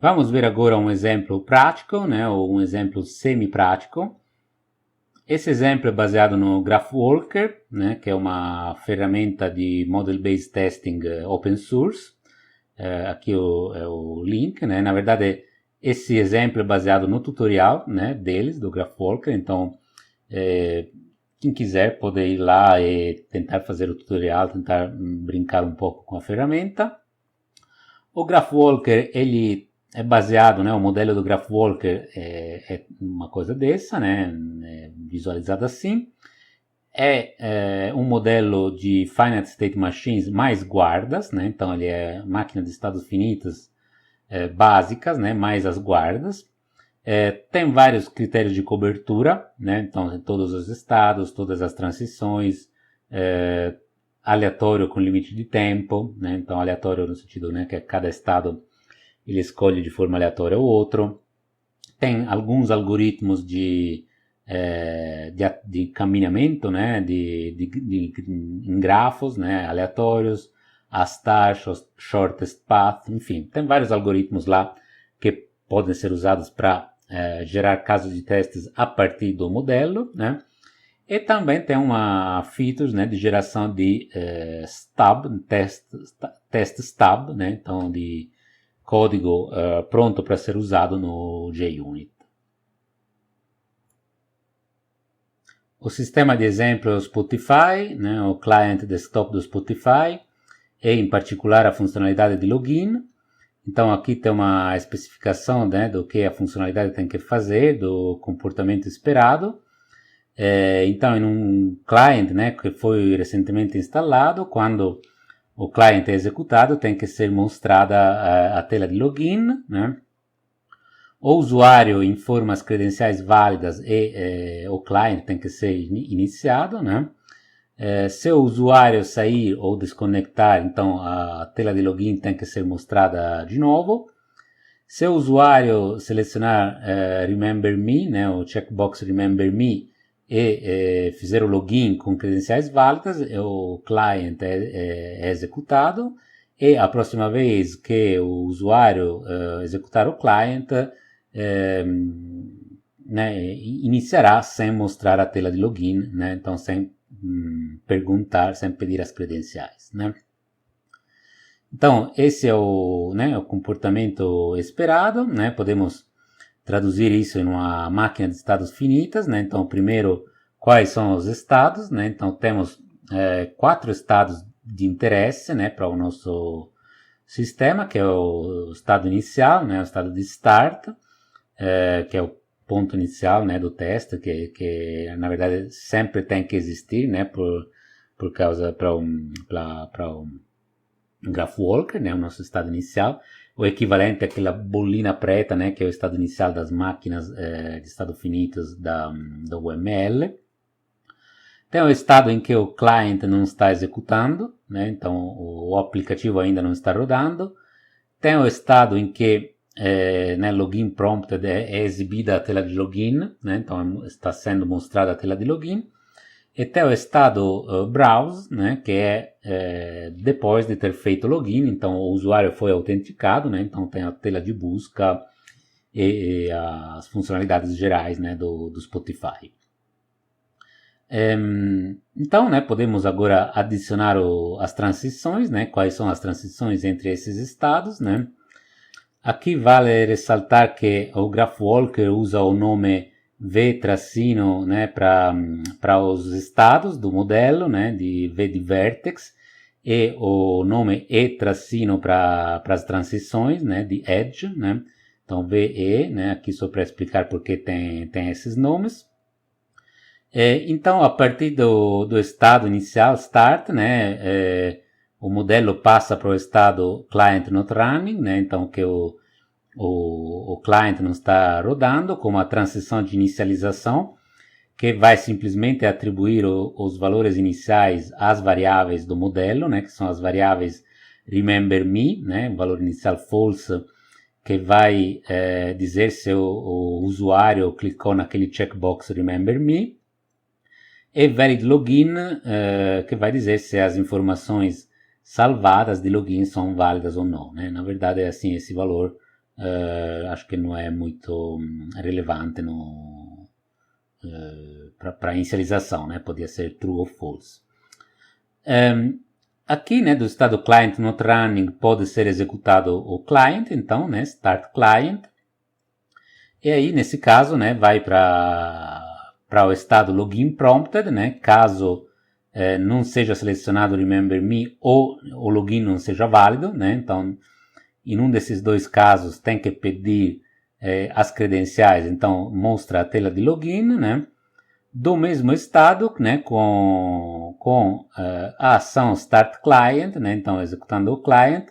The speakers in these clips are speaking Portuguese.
Vamos ver agora um exemplo prático, né, ou um exemplo semi-prático. Esse exemplo é baseado no GraphWalker, né, que é uma ferramenta de Model-Based Testing open source. Aqui é o link, né? Na verdade, esse exemplo é baseado no tutorial, né, deles, do GraphWalker. Então, quem quiser pode ir lá e tentar fazer o tutorial, tentar brincar um pouco com a ferramenta. O GraphWalker, ele é baseado, né, o modelo do GraphWalker é uma coisa dessa, né, visualizado assim. É um modelo de Finite State Machines mais guardas, né, então ele é máquina de estados finitos básicas, né, mais as guardas. Tem vários critérios de cobertura, né, então todos os estados, todas as transições, aleatório com limite de tempo, né, então aleatório no sentido, né, que cada estado ele escolhe de forma aleatória o outro. Tem alguns algoritmos de caminhamento, né, em grafos, né, aleatórios, Astar, Shortest Path, enfim, tem vários algoritmos lá que podem ser usados para gerar casos de testes a partir do modelo, né, e também tem uma features, né, de geração de stub, test stub, né, então de código pronto para ser usado no JUnit. O sistema de exemplo é o Spotify, né, o client desktop do Spotify, e em particular a funcionalidade de login. Então aqui tem uma especificação, né, do que a funcionalidade tem que fazer, do comportamento esperado. Então em um client, né, que foi recentemente instalado, quando o client é executado, tem que ser mostrada a tela de login, né? O usuário informa as credenciais válidas e o client tem que ser iniciado, né? Se o usuário sair ou desconectar, então a tela de login tem que ser mostrada de novo. Se o usuário selecionar Remember Me, né, o checkbox Remember Me, e fizer o login com credenciais válidas, o client é executado, e a próxima vez que o usuário executar o client, né, iniciará sem mostrar a tela de login, né, então sem perguntar, sem pedir as credenciais, né. Então, esse é o comportamento esperado, né, podemos traduzir isso em uma máquina de estados finitas, né? Então, primeiro, quais são os estados, né? Então, temos 4 estados de interesse, né, para o nosso sistema, que é o estado inicial, né, o estado de start, que é o ponto inicial, né, do teste, que na verdade sempre tem que existir, né, por causa para um GraphWalker, né, o nosso estado inicial, o equivalente àquela bolinha preta, né, que é o estado inicial das máquinas de estado finitos do UML. Tem o estado em que o client não está executando, né, então o aplicativo ainda não está rodando. Tem o estado em que né, login prompted é exibida a tela de login, né, então está sendo mostrada a tela de login. E tem o estado browse, né, que é depois de ter feito o login, então o usuário foi autenticado, né, então tem a tela de busca e as funcionalidades gerais, né, do Spotify. Então, né, podemos agora adicionar as transições, né, quais são as transições entre esses estados, né. Aqui vale ressaltar que o GraphWalker usa o nome V-, né, para os estados do modelo, né, de V de vertex, e o nome E- para as transições, né, de edge, né, então VE, né, aqui só para explicar porque tem esses nomes. Então, a partir do estado inicial, start, né, o modelo passa para o estado client not running, né, então que o client não está rodando, como a transição de inicialização, que vai simplesmente atribuir os valores iniciais às variáveis do modelo, né, que são as variáveis remember me, né, valor inicial false, que vai dizer se o usuário clicou naquele checkbox remember me, e valid login, que vai dizer se as informações salvadas de login são válidas ou não, né? Na verdade é assim, esse valor acho que não é muito relevante para a inicialização, né? Podia ser true ou false. Aqui, né, do estado client not running, pode ser executado o client, então, né, start client. E aí, nesse caso, né, vai para o estado login prompted, né, caso não seja selecionado remember me ou o login não seja válido, né, então, em um desses dois casos, tem que pedir as credenciais, então, mostra a tela de login, né, do mesmo estado, né, com a ação start client, né, então, executando o client,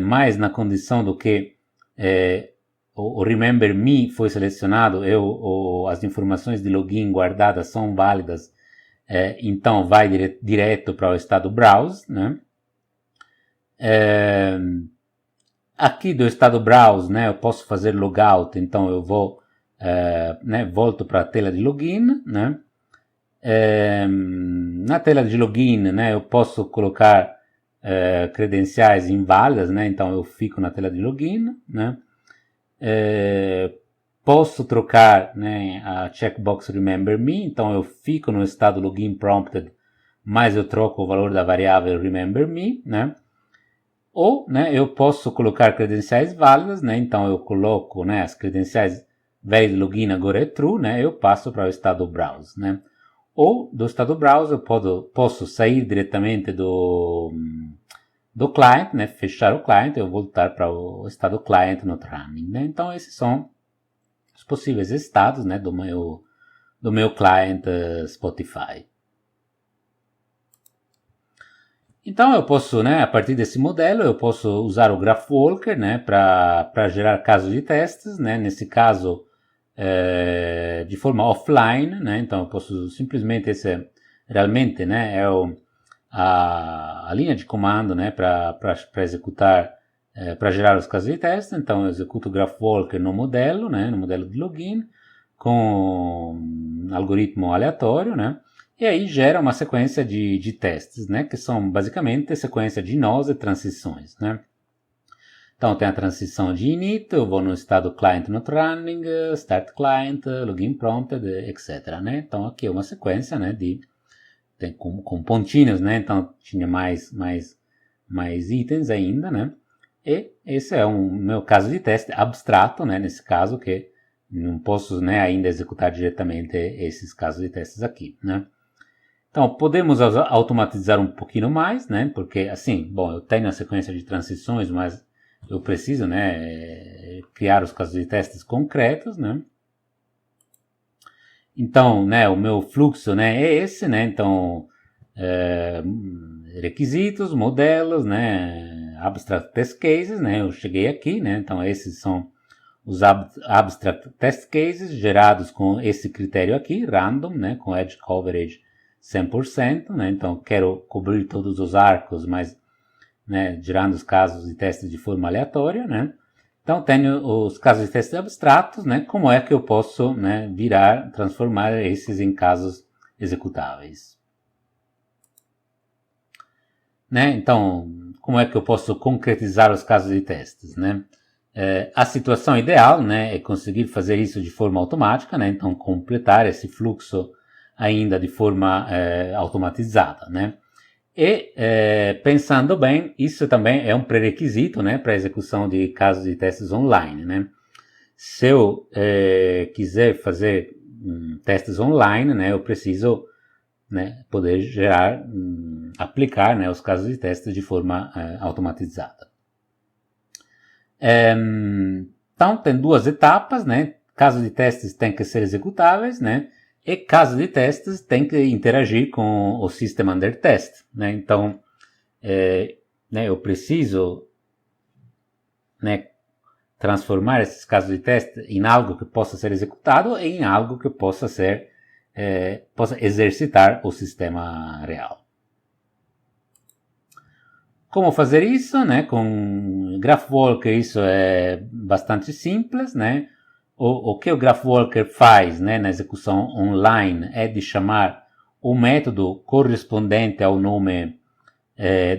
mas na condição do que o remember me foi selecionado, as informações de login guardadas são válidas, então vai direto para o estado browse, né? Aqui do estado browse, né, eu posso fazer logout, então eu vou, né, volto para a tela de login, né? Na tela de login, né, eu posso colocar credenciais inválidas, né? Então eu fico na tela de login, né? Posso trocar, né, a checkbox remember me, então eu fico no estado login prompted, mas eu troco o valor da variável remember me, né? Ou, né, eu posso colocar credenciais válidas, né? Então eu coloco, né, as credenciais valid login agora é true, né? Eu passo para o estado browse, né? Ou do estado browse eu posso sair diretamente do client, né, fechar o client e eu voltar para o estado client not running, né? Então esses são os possíveis estados, né, do meu client Spotify. Então eu posso, né, a partir desse modelo, eu posso usar o GraphWalker, né, para gerar casos de testes, né, nesse caso de forma offline, né, então eu posso simplesmente, realmente, né, a linha de comando, né, para executar, para gerar os casos de teste. Então eu executo o GraphWalker no modelo, né, no modelo de login, com um algoritmo aleatório, né, e aí gera uma sequência de testes, né, que são basicamente sequência de nós e transições, né. Então tem a transição de init, eu vou no estado client not running, start client, login prompted, etc, né. Então aqui é uma sequência, né, com pontinhos, né, então tinha mais itens ainda, né. E esse é um meu caso de teste abstrato, né, nesse caso, que não posso, né, ainda executar diretamente esses casos de testes aqui, né. Então, podemos automatizar um pouquinho mais, né, porque, assim, bom, eu tenho a sequência de transições, mas eu preciso, né, criar os casos de testes concretos, né. Então, né, o meu fluxo, né, é esse, né, então, requisitos, modelos, né, abstract test cases, né, eu cheguei aqui, né, então esses são os abstract test cases gerados com esse critério aqui, random, né, com edge coverage 100%, né, então quero cobrir todos os arcos, mas, né, gerando os casos de testes de forma aleatória, né. Então tenho os casos de testes abstratos, né, como é que eu posso, né, transformar esses em casos executáveis. Né, então, como é que eu posso concretizar os casos de testes, né? A situação ideal, né, é conseguir fazer isso de forma automática, né, então completar esse fluxo ainda de forma automatizada, né. E, pensando bem, isso também é um pré-requisito, né, para a execução de casos de testes online, né. Se eu quiser fazer testes online, né, eu preciso, né, poder aplicar, né, os casos de testes de forma automatizada. Então, tem duas etapas, né, casos de testes têm que ser executáveis, né, e casos de testes têm que interagir com o System Under Test, né, então, né, eu preciso, né, transformar esses casos de teste em algo que possa ser executado e em algo que possa exercitar o sistema real. Como fazer isso, né? Com GraphWalker isso é bastante simples, né? O que o GraphWalker faz, né, na execução online é de chamar o método correspondente ao nome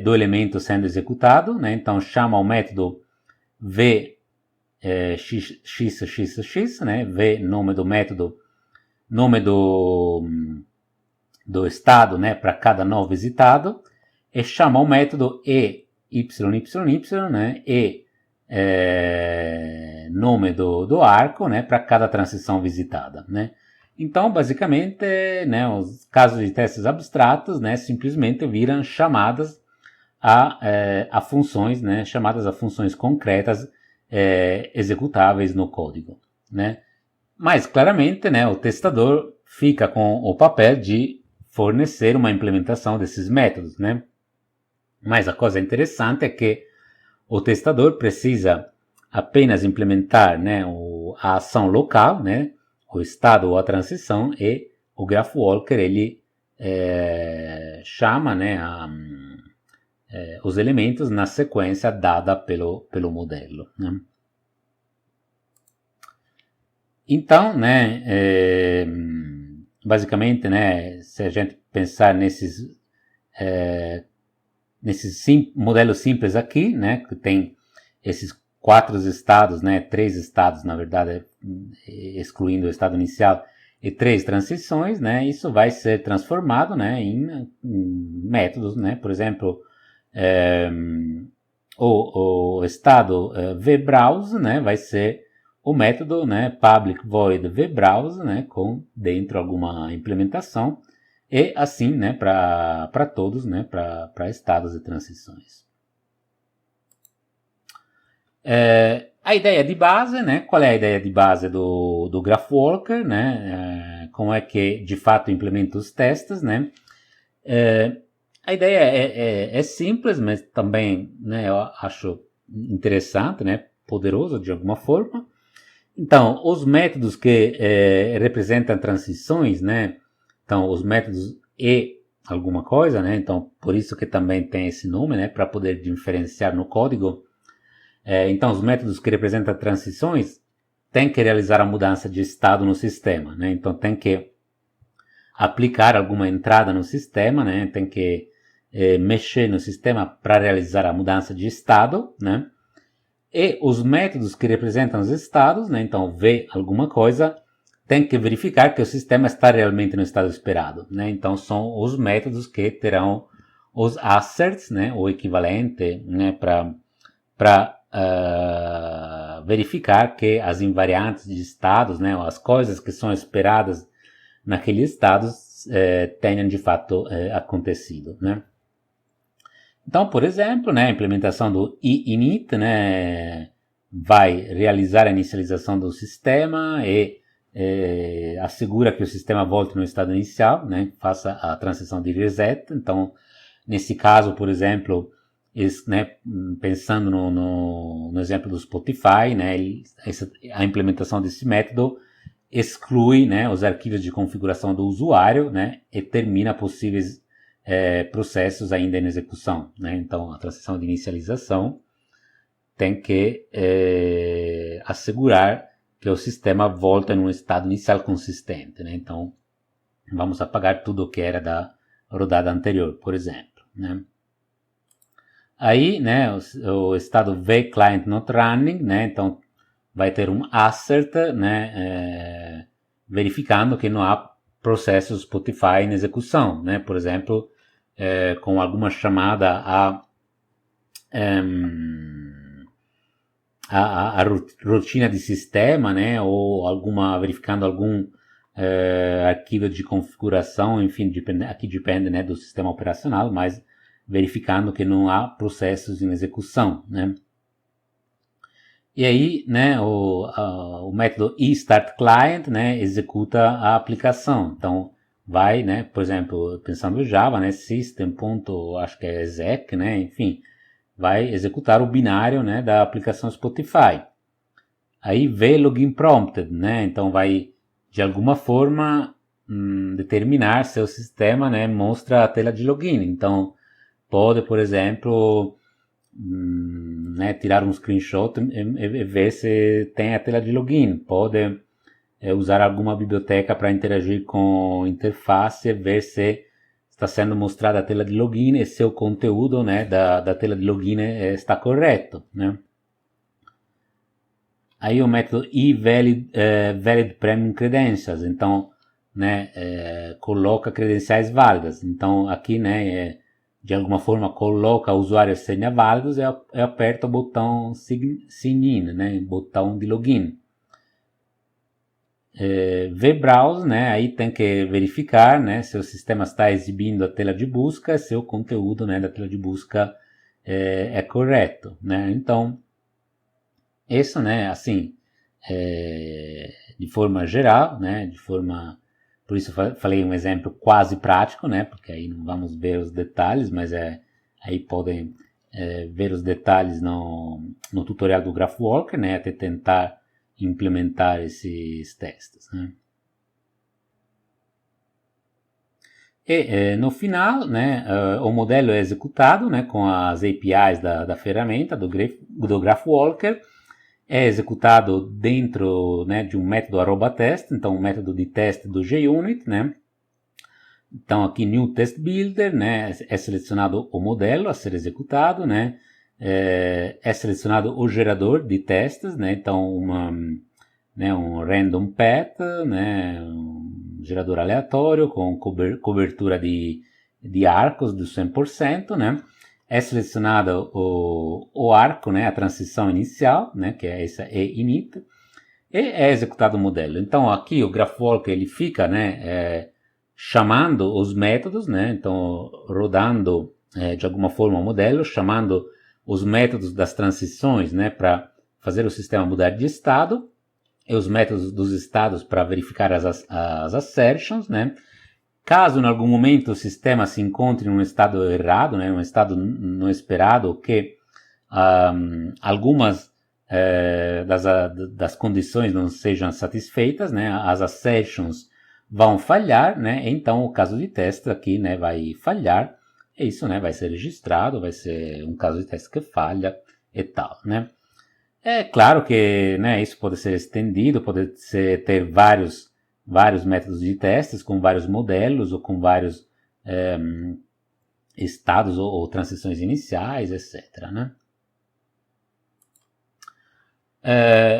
do elemento sendo executado, né? Então chama o método v xxx, né, v nome do método, nome do estado, né, para cada nó visitado, e chama o método EYYY, né, e nome do arco, né, para cada transição visitada, né. Então, basicamente, né, os casos de testes abstratos, né, simplesmente viram chamadas a funções, né, chamadas a funções concretas executáveis no código, né. Mas, claramente, né, o testador fica com o papel de fornecer uma implementação desses métodos, né. Mas a coisa interessante é que o testador precisa apenas implementar, né, a ação local, né, o estado ou a transição, e o graph walker ele chama, né, os elementos na sequência dada pelo modelo, né. Então, né, basicamente, né, se a gente pensar nesses modelos simples aqui, né, que tem esses 4 estados, né, 3 estados, na verdade, excluindo o estado inicial, e 3 transições, né, isso vai ser transformado, né, em métodos, né, por exemplo, o estado vbrowse, né, vai ser o método, né, public void vbrowse, né, com dentro alguma implementação, e assim, né, para todos, né, para estados e transições. A ideia de base, né, qual é a ideia de base do GraphWalker, né, como é que de fato implementa os testes, né. A ideia é simples, mas também, né, eu acho interessante, né, poderoso de alguma forma. Então, os métodos que representam transições, né, então os métodos e alguma coisa, né, então por isso que também tem esse nome, né, para poder diferenciar no código. Então, os métodos que representam transições têm que realizar a mudança de estado no sistema, né, então tem que aplicar alguma entrada no sistema, né, tem que mexer no sistema para realizar a mudança de estado, né. E os métodos que representam os estados, né, então ver alguma coisa, tem que verificar que o sistema está realmente no estado esperado, né, então são os métodos que terão os asserts, né, o equivalente, né, para verificar que as invariantes de estados, né, as coisas que são esperadas naqueles estados tenham de fato acontecido, né. Então, por exemplo, né, a implementação do init, né, vai realizar a inicialização do sistema e assegura que o sistema volte no estado inicial, né, faça a transição de reset. Então, nesse caso, por exemplo, né, pensando no exemplo do Spotify, né, a implementação desse método exclui, né, os arquivos de configuração do usuário, né, e termina possíveis processos ainda em execução, né? Então, a transição de inicialização tem que assegurar que o sistema volta num estado inicial consistente, né? Então, vamos apagar tudo o que era da rodada anterior, por exemplo, né? Aí, né, o estado vClient not running, né? Então, vai ter um assert, né, verificando que não há processos Spotify em execução, né? Por exemplo, com alguma chamada a rotina de sistema, né, ou verificando algum arquivo de configuração, enfim, aqui depende, né, do sistema operacional, mas verificando que não há processos em execução, né. E aí, né, o método eStartClient, né, executa a aplicação. Então, vai, né, por exemplo, pensando em Java, né, system. Acho que é exec, né, enfim, vai executar o binário, né, da aplicação Spotify. Aí vê login prompted, né, então vai de alguma forma determinar se o sistema, né, mostra a tela de login. Então pode, por exemplo, né, tirar um screenshot e ver se tem a tela de login. Pode usar alguma biblioteca para interagir com a interface, ver se está sendo mostrada a tela de login e se o conteúdo, né, da tela de login está correto, né. aí o método valid premium credentials, então, né, coloca credenciais válidas. Então aqui, né, de alguma forma coloca usuário e senha válidos e aperta o botão sign in, né, botão de login. VBrowse, né, aí tem que verificar, né, se o sistema está exibindo a tela de busca, se o conteúdo, né, da tela de busca é correto, né. Então isso, né, assim, de forma geral, né, por isso falei um exemplo quase prático, né, porque aí não vamos ver os detalhes, mas aí podem ver os detalhes no tutorial do GraphWalker, né, até tentar implementar esses testes, né. E no final, né, o modelo é executado, né, com as APIs da ferramenta do GraphWalker, é executado dentro, né, de um método @test, então um método de teste do JUnit, né. Então aqui New Test Builder, né, é selecionado o modelo a ser executado, né, é selecionado o gerador de testes, né, então um random path, né, um gerador aleatório com cobertura de arcos do 100%, né. É selecionado o arco, né, a transição inicial, né, que é essa init, e é executado o modelo. Então aqui o GraphWalker ele fica, né, chamando os métodos, né, então rodando de alguma forma o modelo, chamando os métodos das transições, né, para fazer o sistema mudar de estado, e os métodos dos estados para verificar as assertions, né. Caso em algum momento o sistema se encontre em um estado errado, né, um estado não esperado, que algumas das condições não sejam satisfeitas, né, as assertions vão falhar, né, então o caso de teste aqui, né, vai falhar, e isso, né, vai ser registrado, vai ser um caso de teste que falha e tal, né. É claro que, né, isso pode ser estendido, pode ter vários métodos de testes com vários modelos ou com vários estados ou transições iniciais, etc., né.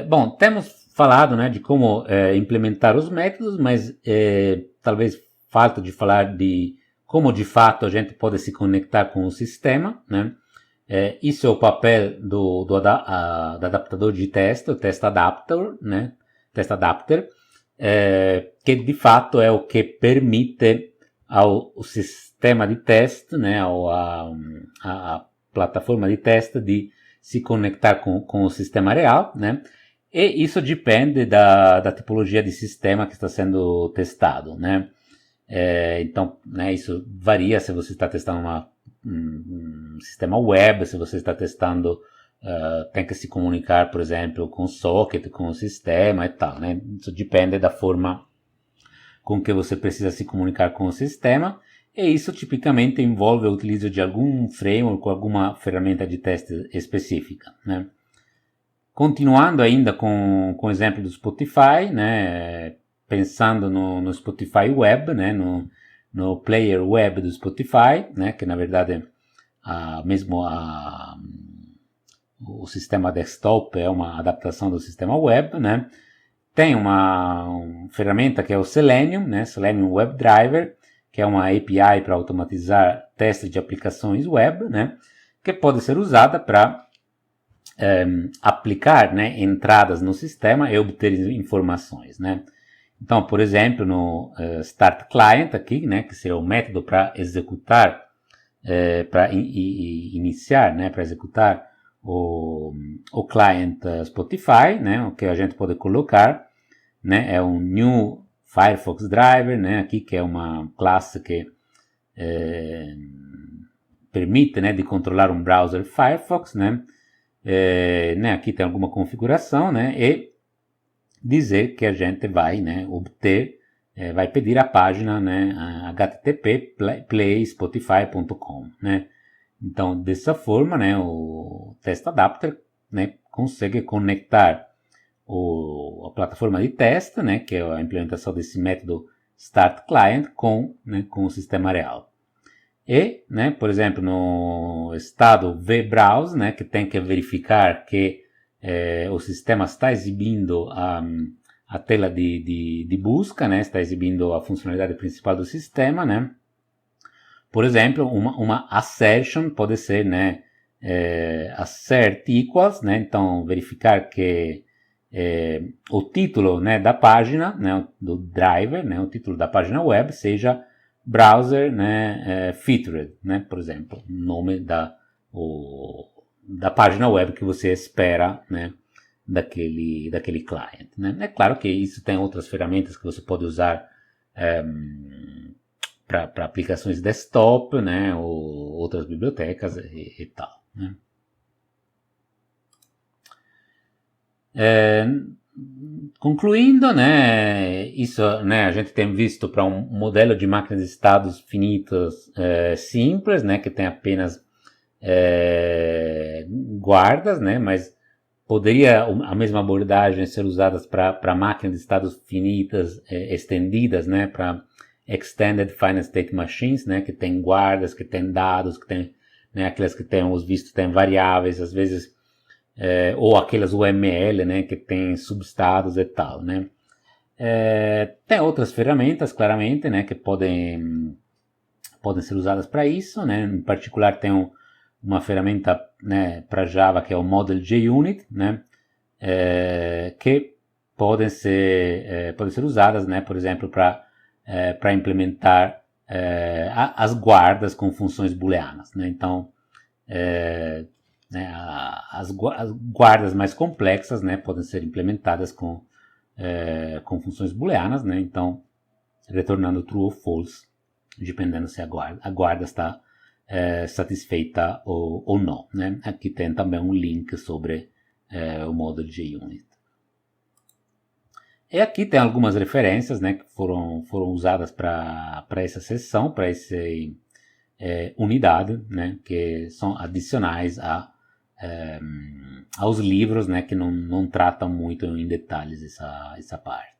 Bom, temos falado, né, de como implementar os métodos, mas talvez falta de falar de como de fato a gente pode se conectar com o sistema, né. Isso é o papel do adaptador de teste, o test adapter, né, test adapter, que de fato é o que permite ao sistema de teste, né, a plataforma de teste de se conectar com o sistema real, né, e isso depende da tipologia de sistema que está sendo testado, né. Então, né, isso varia se você está testando um sistema web, se você está testando, tem que se comunicar, por exemplo, com o socket, com o sistema e tal, né? Isso depende da forma com que você precisa se comunicar com o sistema, e isso tipicamente envolve o utilizo de algum framework ou alguma ferramenta de teste específica, né? Continuando ainda com o exemplo do Spotify, né? Pensando no Spotify Web, né? No player web do Spotify, né? Que na verdade o sistema desktop é uma adaptação do sistema web, né? Tem uma ferramenta que é o Selenium, né? Selenium WebDriver, que é uma API para automatizar testes de aplicações web, né? Que pode ser usada para aplicar, né, entradas no sistema e obter informações, né? Então, por exemplo, no Start Client aqui, né, que seria o método para executar, para iniciar, né, para executar o client Spotify, né, o que a gente pode colocar, né, é um New Firefox Driver, né, aqui que é uma classe que permite, né, de controlar um browser Firefox, né, aqui tem alguma configuração, né, e dizer que a gente vai, né, obter, vai pedir a página, né, http playspotify.com, né. Então, dessa forma, né, o Test Adapter, né, consegue conectar a plataforma de teste, né, que é a implementação desse método Start Client com o sistema real. E, né, por exemplo, no estado VBrowse, né, que tem que verificar que o sistema está exibindo a tela de busca, né? Está exibindo a funcionalidade principal do sistema, né? Por exemplo, uma assertion pode ser, né, assert equals, né? Então, verificar que o título, né, da página, né, do driver, né, o título da página web seja browser, né, featured, né, por exemplo, o nome da página web que você espera, né, daquele client, né. É claro que isso tem outras ferramentas que você pode usar para aplicações desktop, né, ou outras bibliotecas e tal, né. Concluindo, né, isso, né, a gente tem visto para um modelo de máquinas de estados finitos simples, né, que tem apenas guardas, né, mas poderia a mesma abordagem ser usada para máquinas de estados finitas estendidas, né, para Extended Finite State Machines, né, que tem guardas, que tem dados, que tem, né, aquelas que tem os vistos, tem variáveis, às vezes, ou aquelas UML, né, que tem subestados e tal, né. Tem outras ferramentas, claramente, né, que podem ser usadas para isso, né, em particular tem uma ferramenta, né, para Java que é o Model JUnit, né, que podem ser usadas, né, por exemplo, para implementar as guardas com funções booleanas, né? Então, né, as guardas mais complexas, né, podem ser implementadas com funções booleanas, né? Então, retornando true ou false, dependendo se a guarda está satisfeita ou não, né? Aqui tem também um link sobre o Model JUnit. E aqui tem algumas referências, né, que foram usadas para essa sessão, para essa unidade, né, que são adicionais aos livros, né, que não tratam muito em detalhes essa parte.